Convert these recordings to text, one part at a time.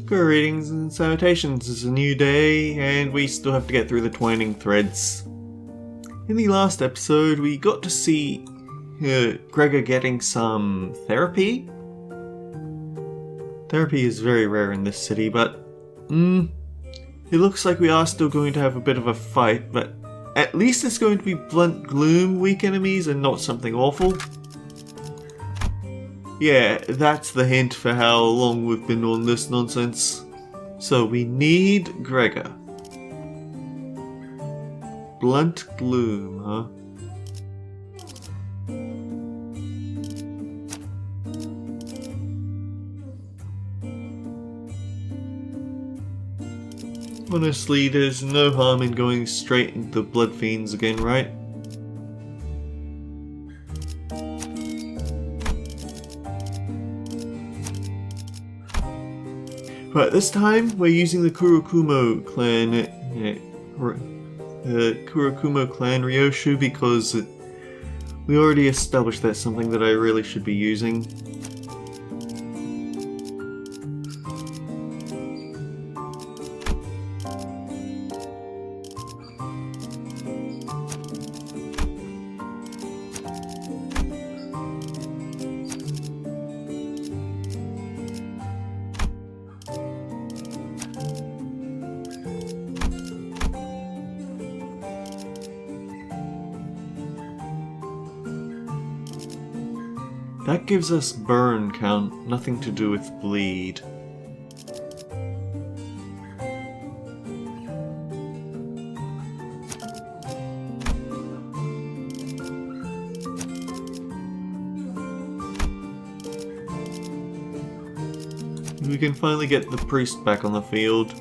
Greetings and salutations, it's a new day and we still have to get through the twining threads. In the last episode we got to see Gregor getting some therapy. Therapy is very rare in this city, but it looks like we are still going to have a bit of a fight, but at least it's going to be blunt gloom weak enemies and not something awful. Yeah, that's the hint for how long we've been on this nonsense. So we need Gregor. Blunt gloom, huh? Honestly, there's no harm in going straight into the Blood Fiends again, right? But this time, we're using the Kurokumo clan Ryoshu because we already established that's something that I really should be using. That gives us burn count, nothing to do with bleed. We can finally get the priest back on the field.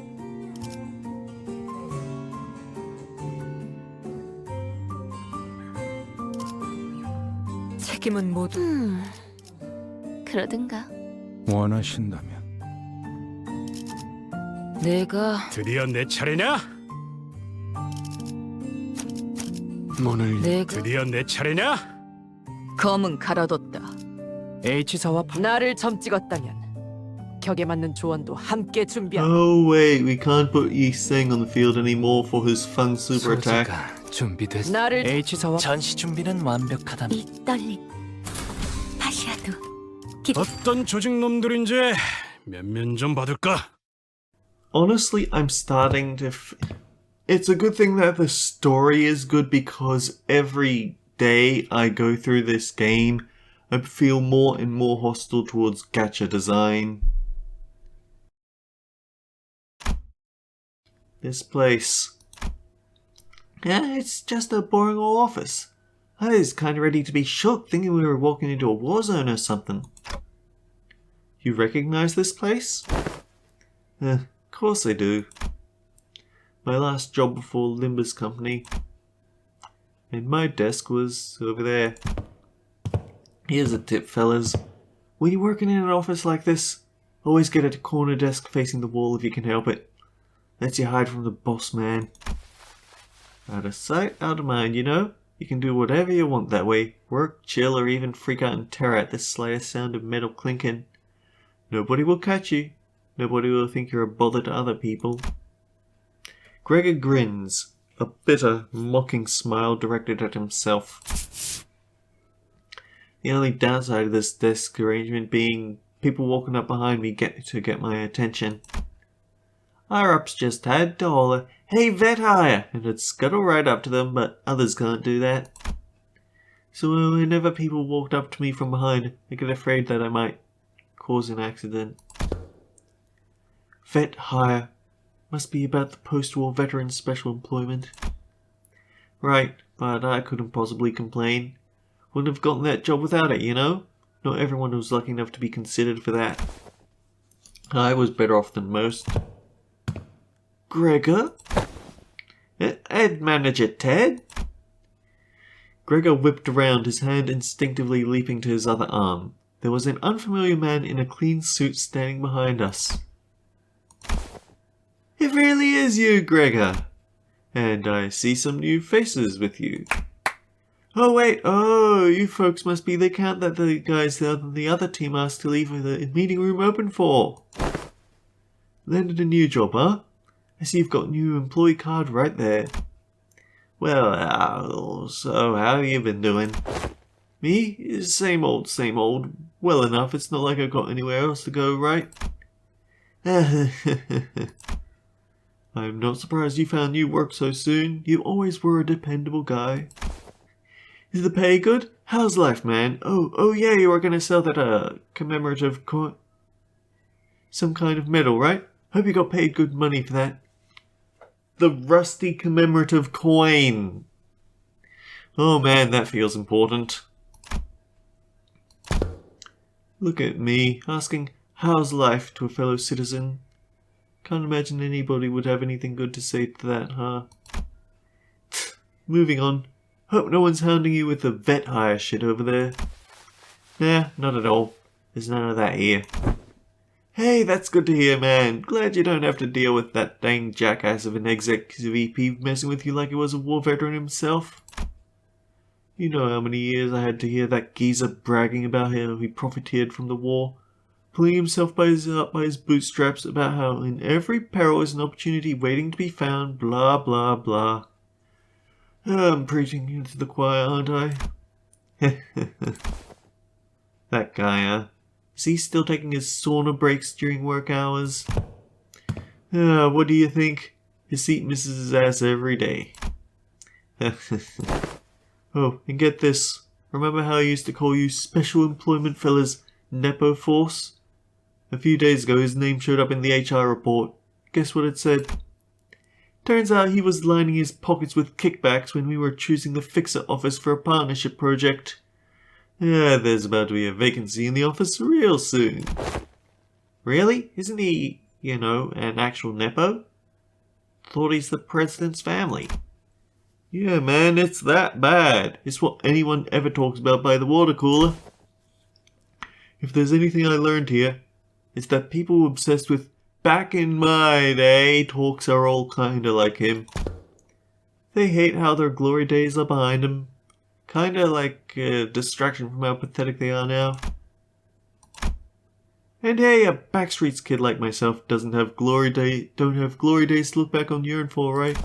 책임은 모두 그러든가. 원하신다면 내가 드디어 내 차례냐? 문을 내가 드디어 내 차례냐? 검은 갈아뒀다. H사와 나를 점 찍었다면 격에 맞는 조언도 함께 준비한다. Oh wait, we can't put Yi Seng on the field anymore for his fun super attack. 소지가 준비됐어. 나를 H사와 전시 준비는 완벽하다. 이 떨림. 파시아도. 어떤 조직놈들인지 면면 좀 받을까? Honestly, I'm starting to... It's a good thing that the story is good because every day I go through this game, I feel more and more hostile towards gacha design. This place. Yeah, it's just a boring old office. I was kind of ready to be shook thinking we were walking into a war zone or something. You recognize this place? Of course I do. My last job before Limber's company. And my desk was over there. Here's a tip, fellas. When you're working in an office like this, always get a corner desk facing the wall if you can help it. Lets you hide from the boss man. Out of sight, out of mind, you know? You can do whatever you want that way. Work, chill, or even freak out in terror at the slightest sound of metal clinking. Nobody will catch you. Nobody will think you're a bother to other people. Gregor grins, a bitter, mocking smile directed at himself. The only downside of this desk arrangement being people walking up behind me get my attention. Higher-ups just had to holler, "Hey, vet hire!" and I'd scuttle right up to them, but others can't do that. So whenever people walked up to me from behind, I get afraid that I might cause an accident. Vet hire. Must be about the post-war veteran special employment. Right, but I couldn't possibly complain. Wouldn't have gotten that job without it, you know? Not everyone was lucky enough to be considered for that. I was better off than most. Gregor? Head manager Ted? Gregor whipped around, his hand instinctively leaping to his other arm. There was an unfamiliar man in a clean suit standing behind us. It really is you, Gregor. And I see some new faces with you. Oh wait, you folks must be the account that the guys on the other team asked to leave the meeting room open for. Landed a new job, huh? I see you've got a new employee card right there. Well, so how you been doing? Me? Same old, same old. Well enough, it's not like I've got anywhere else to go, right? I'm not surprised you found new work so soon. You always were a dependable guy. Is the pay good? How's life, man? Oh yeah, you were gonna sell that commemorative coin. Some kind of medal, right? Hope you got paid good money for that. The rusty commemorative coin. Oh man, that feels important. Look at me, asking, how's life to a fellow citizen? Can't imagine anybody would have anything good to say to that, huh? Moving on. Hope no one's hounding you with the vet hire shit over there. Nah, not at all. There's none of that here. Hey, that's good to hear, man. Glad you don't have to deal with that dang jackass of an executive VP messing with you like he was a war veteran himself. You know how many years I had to hear that geezer bragging about how he profiteered from the war, pulling himself up by his bootstraps about how in every peril is an opportunity waiting to be found, blah blah blah. I'm preaching into the choir, aren't I? That guy, huh? Is he still taking his sauna breaks during work hours? What do you think? His seat misses his ass every day. Oh, and get this. Remember how I used to call you special employment fellas Nepo Force? A few days ago his name showed up in the HR report. Guess what it said? Turns out he was lining his pockets with kickbacks when we were choosing the fixer office for a partnership project. There's about to be a vacancy in the office real soon. Really? Isn't he, an actual Nepo? Thought he's the president's family. Yeah, man, it's that bad. It's what anyone ever talks about by the water cooler. If there's anything I learned here, it's that people obsessed with back in my day talks are all kinda like him. They hate how their glory days are behind them. Kinda like a distraction from how pathetic they are now. And hey, a Backstreets kid like myself don't have glory days to look back on yearn for, right?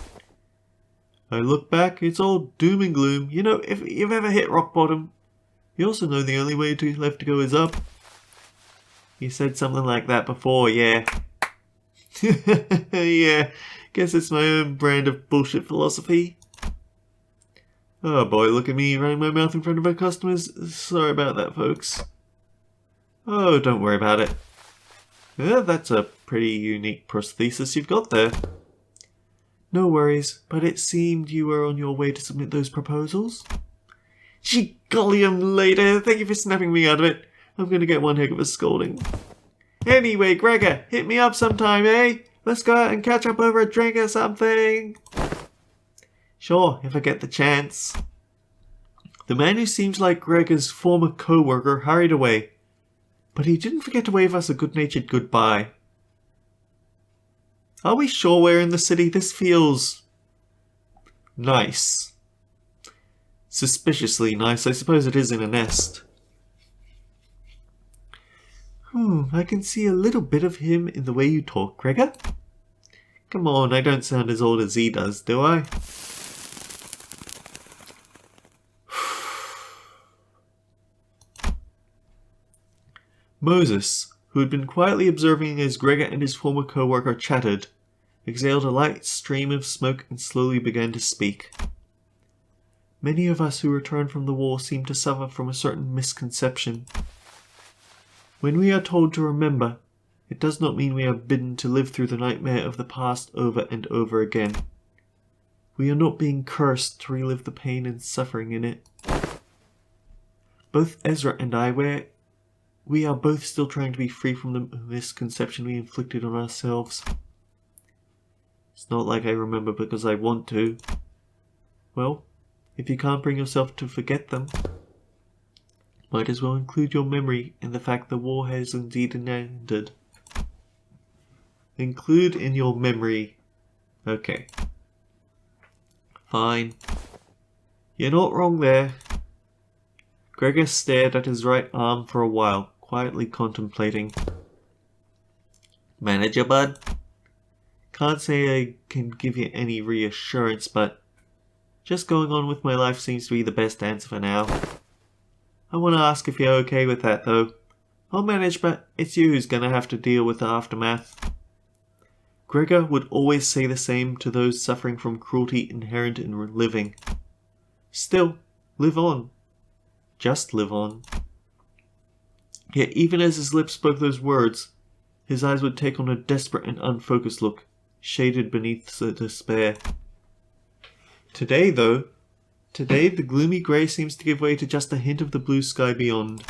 I look back, it's all doom and gloom. If you've ever hit rock bottom, you also know the only way left to go is up. You said something like that before, yeah. Yeah, guess it's my own brand of bullshit philosophy. Oh boy, look at me running my mouth in front of our customers. Sorry about that, folks. Oh, don't worry about it. That's a pretty unique prosthesis you've got there. No worries, but it seemed you were on your way to submit those proposals. Gee golly, I'm later. Thank you for snapping me out of it. I'm gonna get one heck of a scolding. Anyway, Gregor, hit me up sometime, eh? Let's go out and catch up over a drink or something. Sure, if I get the chance. The man who seemed like Gregor's former co-worker hurried away, but he didn't forget to wave us a good-natured goodbye. Are we sure we're in the city? This feels nice. Suspiciously nice. I suppose it is in a nest. I can see a little bit of him in the way you talk, Gregor. Come on, I don't sound as old as he does, do I? Moses, who had been quietly observing as Gregor and his former co-worker chatted, exhaled a light stream of smoke and slowly began to speak. Many of us who returned from the war seem to suffer from a certain misconception. When we are told to remember, it does not mean we are bidden to live through the nightmare of the past over and over again. We are not being cursed to relive the pain and suffering in it. Both Ezra and I, we are both still trying to be free from the misconception we inflicted on ourselves. It's not like I remember because I want to. Well, if you can't bring yourself to forget them, might as well include your memory in the fact the war has indeed ended. Include in your memory. Okay. Fine. You're not wrong there. Gregor stared at his right arm for a while, quietly contemplating. Manager, bud? Can't say I can give you any reassurance, but just going on with my life seems to be the best answer for now. I want to ask if you're okay with that, though. I'll manage, but it's you who's gonna have to deal with the aftermath. Gregor would always say the same to those suffering from cruelty inherent in living. Still, live on. Just live on. Yet even as his lips spoke those words, his eyes would take on a desperate and unfocused look, shaded beneath the despair. Today, the gloomy grey seems to give way to just a hint of the blue sky beyond.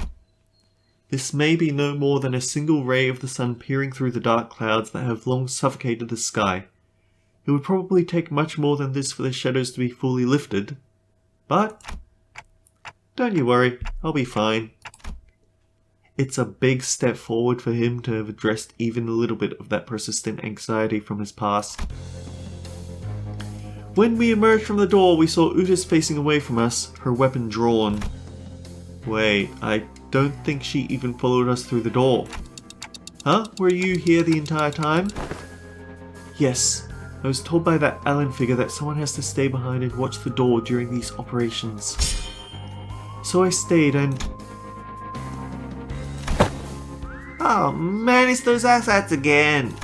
This may be no more than a single ray of the sun peering through the dark clouds that have long suffocated the sky. It would probably take much more than this for the shadows to be fully lifted. But don't you worry, I'll be fine. It's a big step forward for him to have addressed even a little bit of that persistent anxiety from his past. When we emerged from the door, we saw Utis facing away from us, her weapon drawn. Wait, I don't think she even followed us through the door. Huh? Were you here the entire time? Yes. I was told by that Allen figure that someone has to stay behind and watch the door during these operations. So I stayed and... Oh man, it's those asshats again!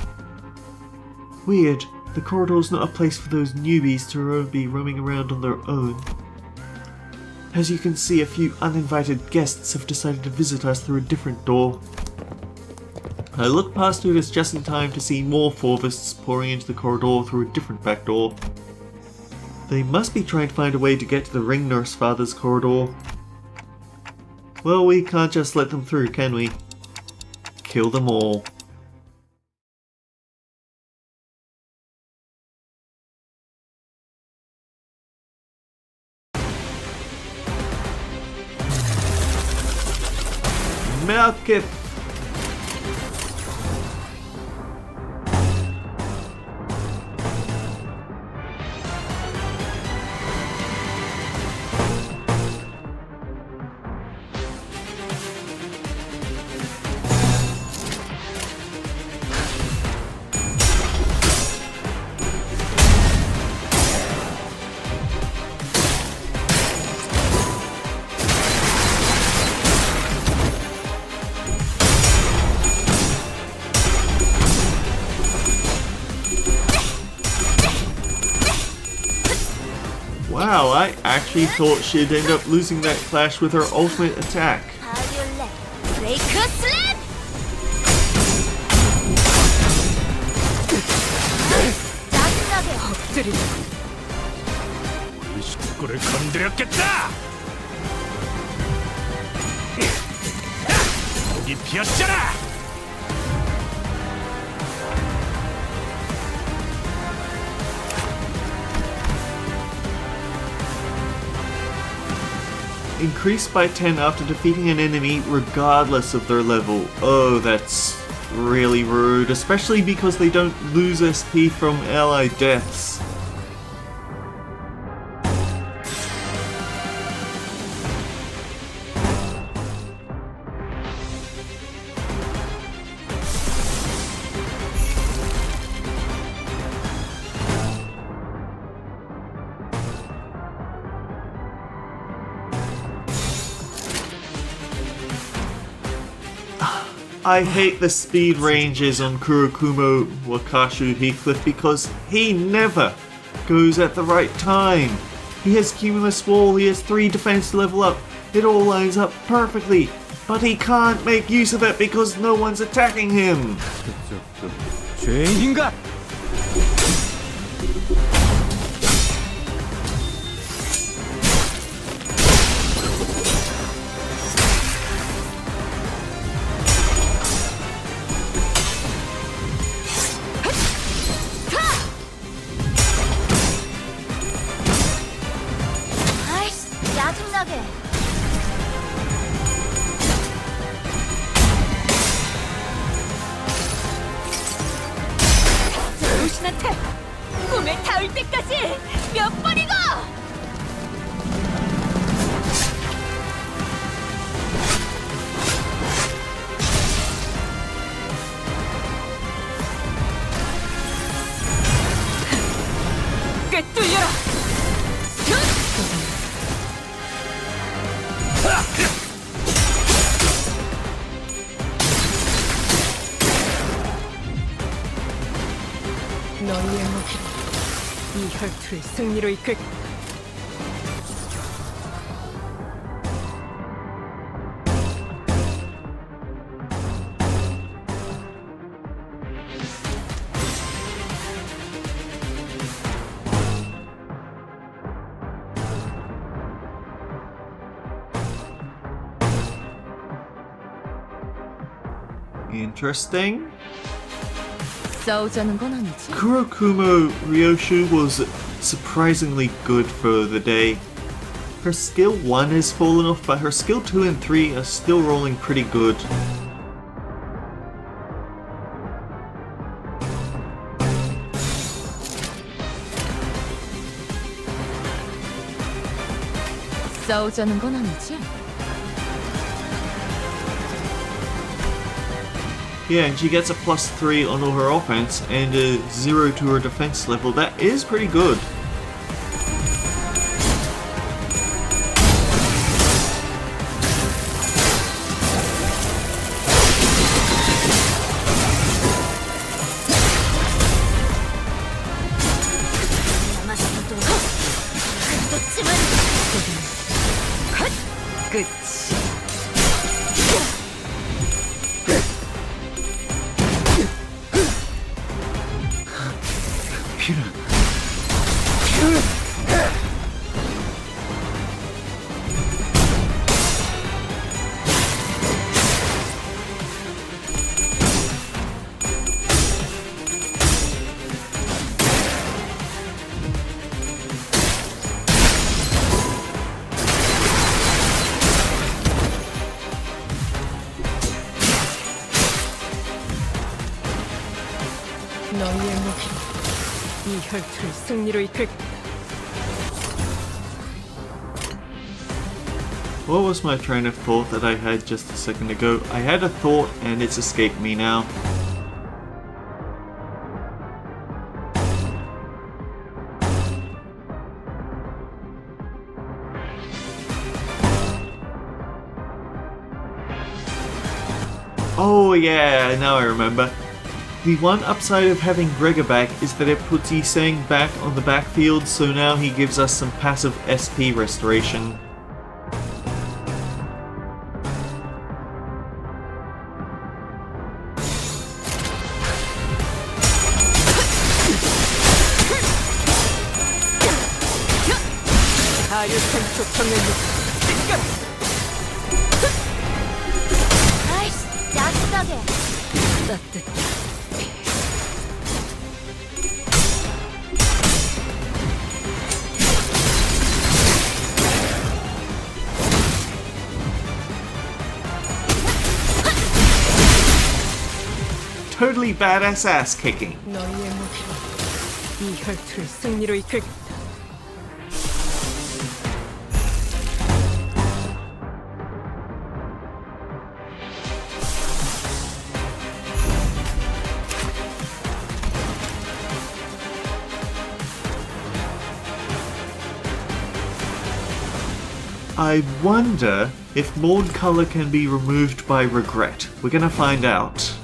Weird. The corridor's not a place for those newbies to be roaming around on their own. As you can see, a few uninvited guests have decided to visit us through a different door. I looked past Utis just in time to see more Forvists pouring into the corridor through a different back door. They must be trying to find a way to get to the Ring Nurse Father's corridor. Well, we can't just let them through, can we? Kill them all. Milk it! Wow, I actually thought she'd end up losing that clash with her ultimate attack. 우리 식구를 건드렸겠다. 목이 비었잖아. Increased by 10 after defeating an enemy regardless of their level. Oh, that's really rude, especially because they don't lose SP from ally deaths. I hate the speed ranges on Kurokumo Wakashu Heathcliff because he never goes at the right time. He has Cumulus Wall, he has 3 defense to level up, it all lines up perfectly, but he can't make use of it because no one's attacking him. 죄인인가? 당신한테 꿈에 닿을 때까지 몇 번이고! 꿰뚫려라. 너희의 무기로 이 혈투를 승리로 이끌. Interesting. 싸우자는 건 아니지. Kurokumo Ryoshu was surprisingly good for the day. Her skill 1 has fallen off, but her skill 2 and 3 are still rolling pretty good. 싸우자는 건 아니지. Yeah, and she gets a +3 on all her offense and a 0 to her defense level. That is pretty good. 끝. 너희의 무기로 이 혈투를 승리로 이끌. What was my train of thought that I had just a second ago? I had a thought and it's escaped me now. Oh yeah, now I remember. The one upside of having Gregor back is that it puts Yiseng back on the backfield, so now he gives us some passive SP restoration. 아유템 초청력이 아이씨, 짜증나게. 따뜻해. Totally badass ass kicking. 너희의 무기로 이 혈투를 승리로 이끌. I wonder if Morn color can be removed by regret. We're gonna find out.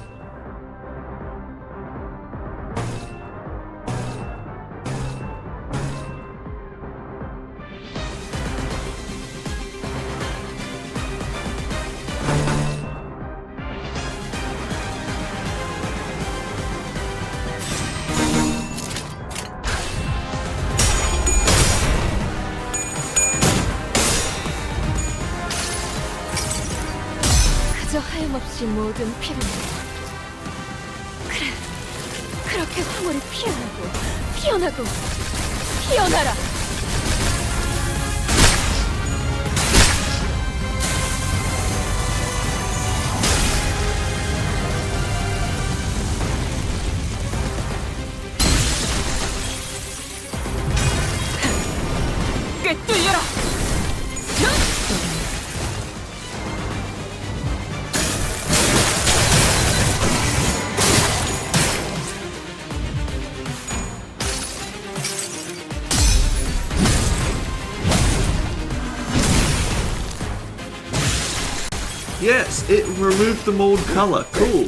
그저 하염없이 모든 피를. 그래, 그렇게 황홀히 피어나고 피어나고 피어나라. 꿰뚫려라. Yes, it removed the mold color. Cool.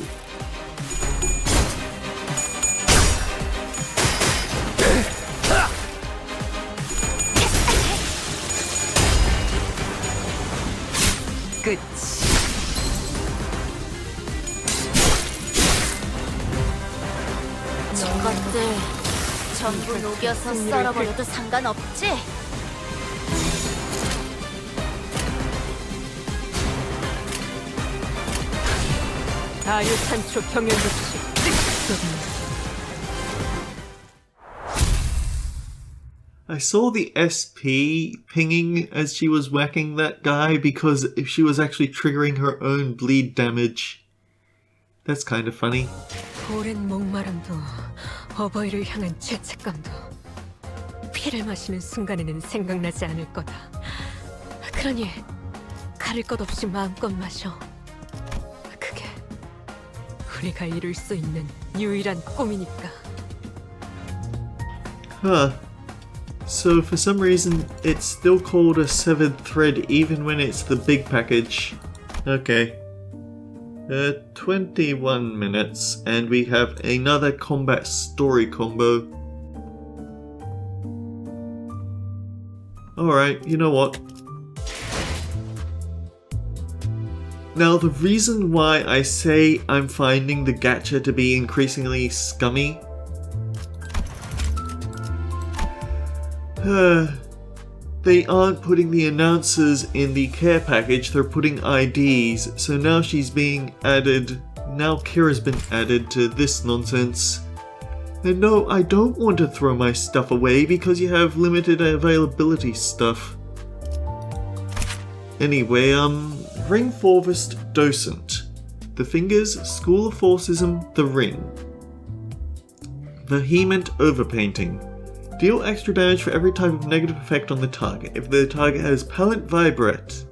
끝. 저것들 전부 녹여서 썰어버려도 상관없지? 아유산초 경연급식. I saw the SP pinging as she was whacking that guy because if she was actually triggering her own bleed damage. That's kind of funny. 오랜 목마름도 어버이를 향한 죄책감도 피를 마시는 순간에는 생각나지 않을 거다. 그러니 가릴 것 없이 마음껏 마셔. 그게 우리가 이룰 수 있는 유일한 꿈이니까. Huh. So for some reason it's still called a severed thread even when it's the big package. Okay. 21 minutes and we have another combat story combo. Alright, you know what? Now the reason why I say I'm finding the gacha to be increasingly scummy they aren't putting the announcers in the care package, they're putting IDs, so now she's being added, now Kira's been added to this nonsense. And no, I don't want to throw my stuff away because you have limited availability stuff. Anyway, Ring Forest Docent. The Fingers, School of Forcism, The Ring. Vehement Overpainting. Deal extra damage for every type of negative effect on the target. If the target has Palette Vibrate,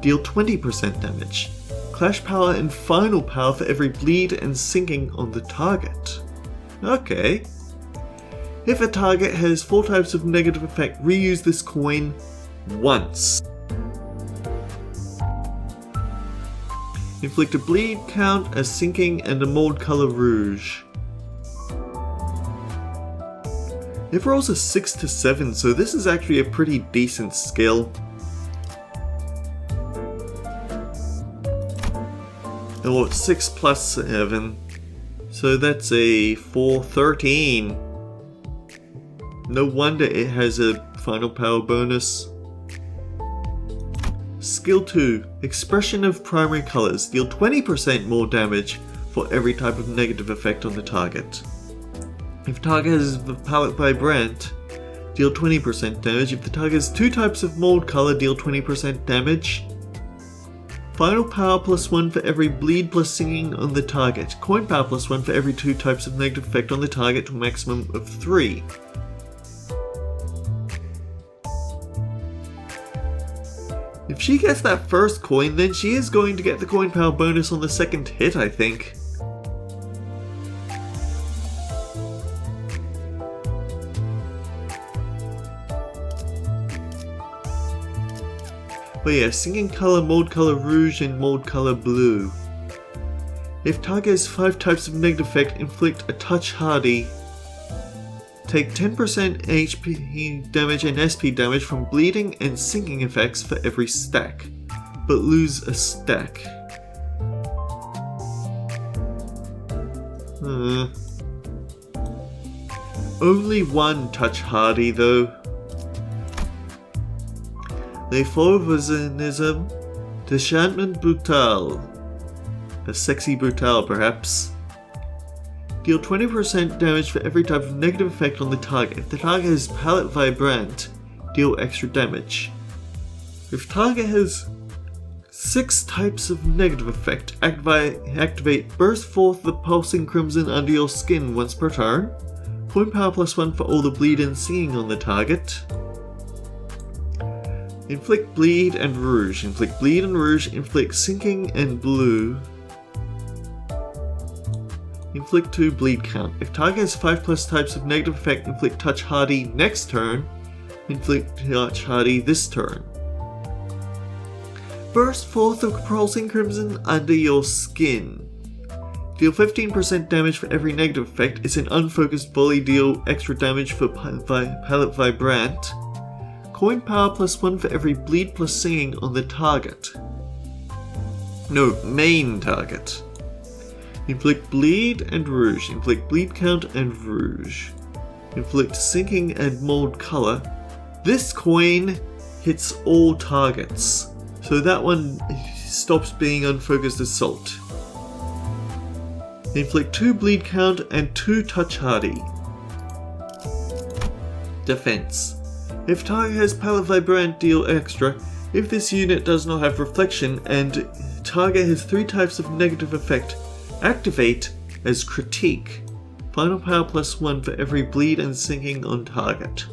deal 20% damage. Clash Power and Final Power for every bleed and sinking on the target. Okay. If a target has 4 types of negative effect, reuse this coin once. Inflict a bleed count, a sinking, and a mold color rouge. It rolls a 6 to 7, so this is actually a pretty decent skill. Oh, 6 plus 7. So that's a 4, 13. No wonder it has a final power bonus. Skill 2. Expression of primary colors. Deal 20% more damage for every type of negative effect on the target. If target has the Palette Vibrant, deal 20% damage. If the target has 2 types of mold color, deal 20% damage. Final power +1 for every bleed plus singing on the target. Coin power +1 for every 2 types of negative effect on the target to a maximum of 3. If she gets that first coin, then she is going to get the coin power bonus on the second hit, I think. But yeah, Singing Color, Mold Color Rouge, and Mold Color Blue. If target has 5 types of negative effect, inflict a touch hardy. Take 10% HP damage and SP damage from bleeding and sinking effects for every stack, but lose a stack. Only 1 touch hardy though. Les Fauvism, Deschantement Brutal. A sexy brutal, perhaps. Deal 20% damage for every type of negative effect on the target. If the target has Palette Vibrant, deal extra damage. If target has 6 types of negative effect, activate Burst Forth the Pulsing Crimson under your skin once per turn. Coin power +1 for all the bleed and singing on the target. Inflict Bleed and Rouge. Inflict Bleed and Rouge. Inflict Sinking and Blue. Inflict 2 bleed count. If target has 5+ types of negative effect, inflict touch hardy next turn. Inflict touch hardy this turn. Burst forth of pulsing crimson under your skin. Deal 15% damage for every negative effect. It's an unfocused volley. Deal extra damage for palette vibrant. Coin power +1 for every bleed plus singing on the target. No, main target. Inflict bleed and rouge. Inflict bleed count and rouge. Inflict sinking and mold color. This coin hits all targets, so that one stops being unfocused assault. Inflict 2 bleed count and 2 touch hardy. Defense. If target has palette vibrant, deal extra. If this unit does not have reflection and target has 3 types of negative effect, activate as critique. Final power +1 for every bleed and sinking on target.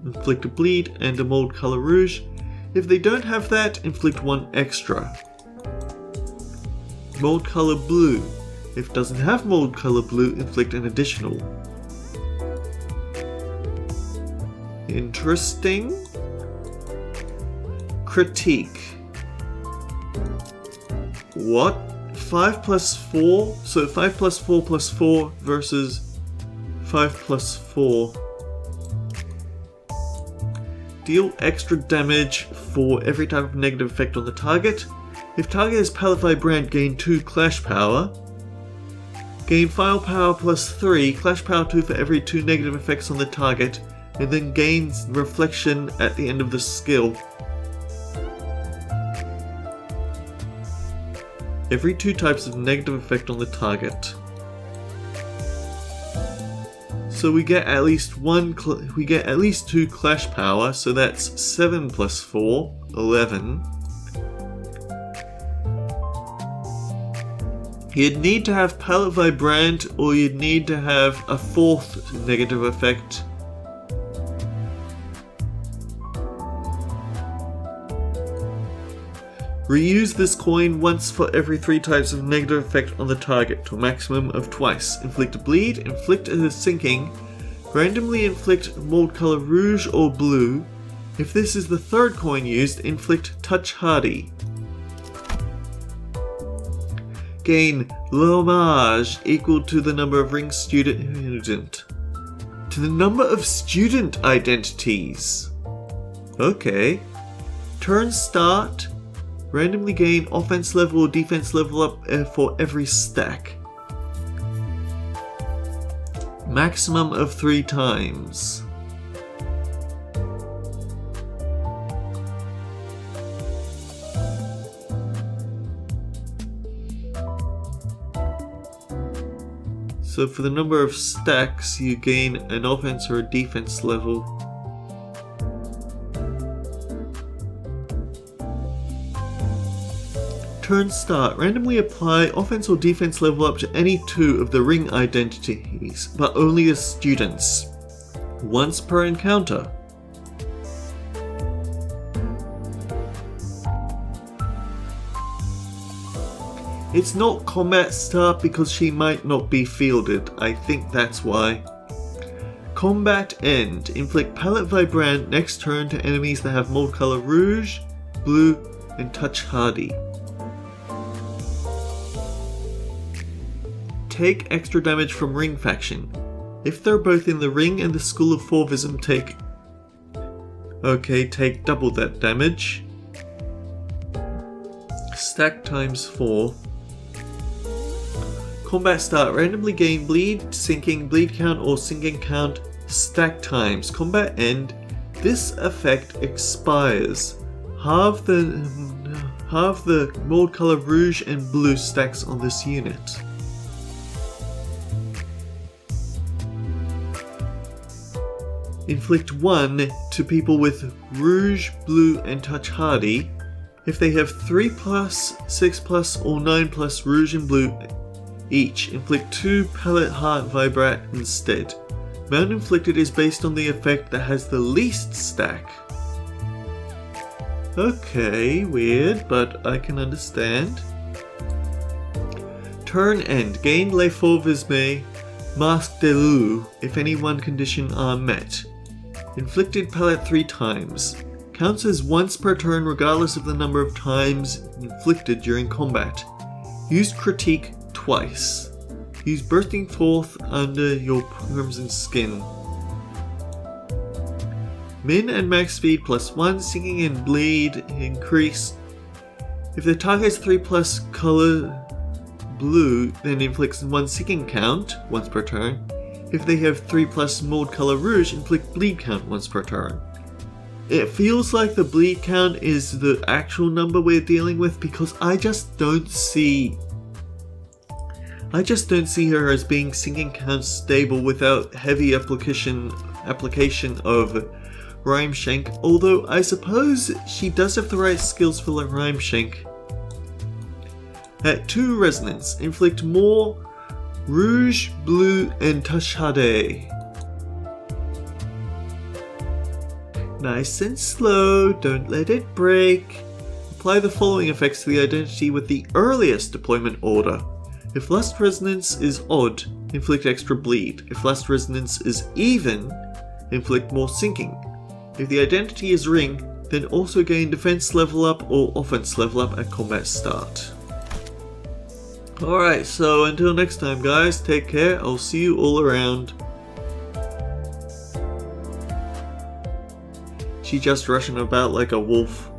Inflict a bleed and a mold color rouge. If they don't have that, inflict 1 extra. Mold color blue. If it doesn't have mold color blue, inflict an additional. Interesting. Critique. What? 5 + 4? So 5 + 4 + 4 versus 5 + 4. Deal extra damage for every type of negative effect on the target. If target is palette vibrant, gain 2 clash power. Gain file power +3, clash power 2 for every 2 negative effects on the target, and then gains reflection at the end of the skill. Every 2 types of negative effect on the target. So we get at least 2 clash power, so that's 7 + 4, 11. You'd need to have palette vibrant, or you'd need to have a 4th negative effect. Reuse this coin once for every 3 types of negative effect on the target to a maximum of twice. Inflict a bleed, inflict a sinking, randomly inflict mold color rouge or blue. If this is the 3rd coin used, inflict touch hardy. Gain l'hommage equal to the number of ring student. To the number of student identities. Okay. Turn start. Randomly gain offense level or defense level up for every stack. Maximum of 3 times. So for the number of stacks, you gain an offense or a defense level. Turn start. Randomly apply offense or defense level up to any 2 of the ring identities, but only as students. Once per encounter. It's not combat start because she might not be fielded. I think that's why. Combat end. Inflict palette vibrant next turn to enemies that have mold color rouge, blue, and touch hardy. Take extra damage from ring faction. If they're both in the ring and the School of Fauvism, take double that damage. Stack times 4. Combat start. Randomly gain bleed, sinking, bleed count, or sinking count stack times. Combat end. This effect expires. Halve the mold color rouge and blue stacks on this unit. Inflict 1 to people with rouge, blue, and touch hardy. If they have 3+, 6+, or 9+ rouge and blue each, inflict 2 palette heart vibrat instead. Amount inflicted is based on the effect that has the least stack. Okay, weird, but I can understand. Turn end. Gain Le Fauvisme, Masque de Loup if any one condition are met. Inflicted palette 3 times. Counts as once per turn regardless of the number of times inflicted during combat. Use critique twice. Use bursting forth under your crimson skin. Min and max speed +1, sinking and bleed increase. If the target has 3+ color blue, then inflicts 1 sinking count once per turn. If they have 3+ mold color rouge, inflict bleed count once per turn. It feels like the bleed count is the actual number we're dealing with because I just don't see her as being sinking count stable without heavy application of Rhyme Shank, although I suppose she does have the right skills for like Rhyme Shank. At 2 resonance, inflict more rouge, blue, and tashade. Nice and slow, don't let it break. Apply the following effects to the identity with the earliest deployment order. If last resonance is odd, inflict extra bleed. If last resonance is even, inflict more sinking. If the identity is ring, then also gain defense level up or offense level up at combat start. Alright, so until next time guys, take care, I'll see you all around. She just rushing about like a wolf.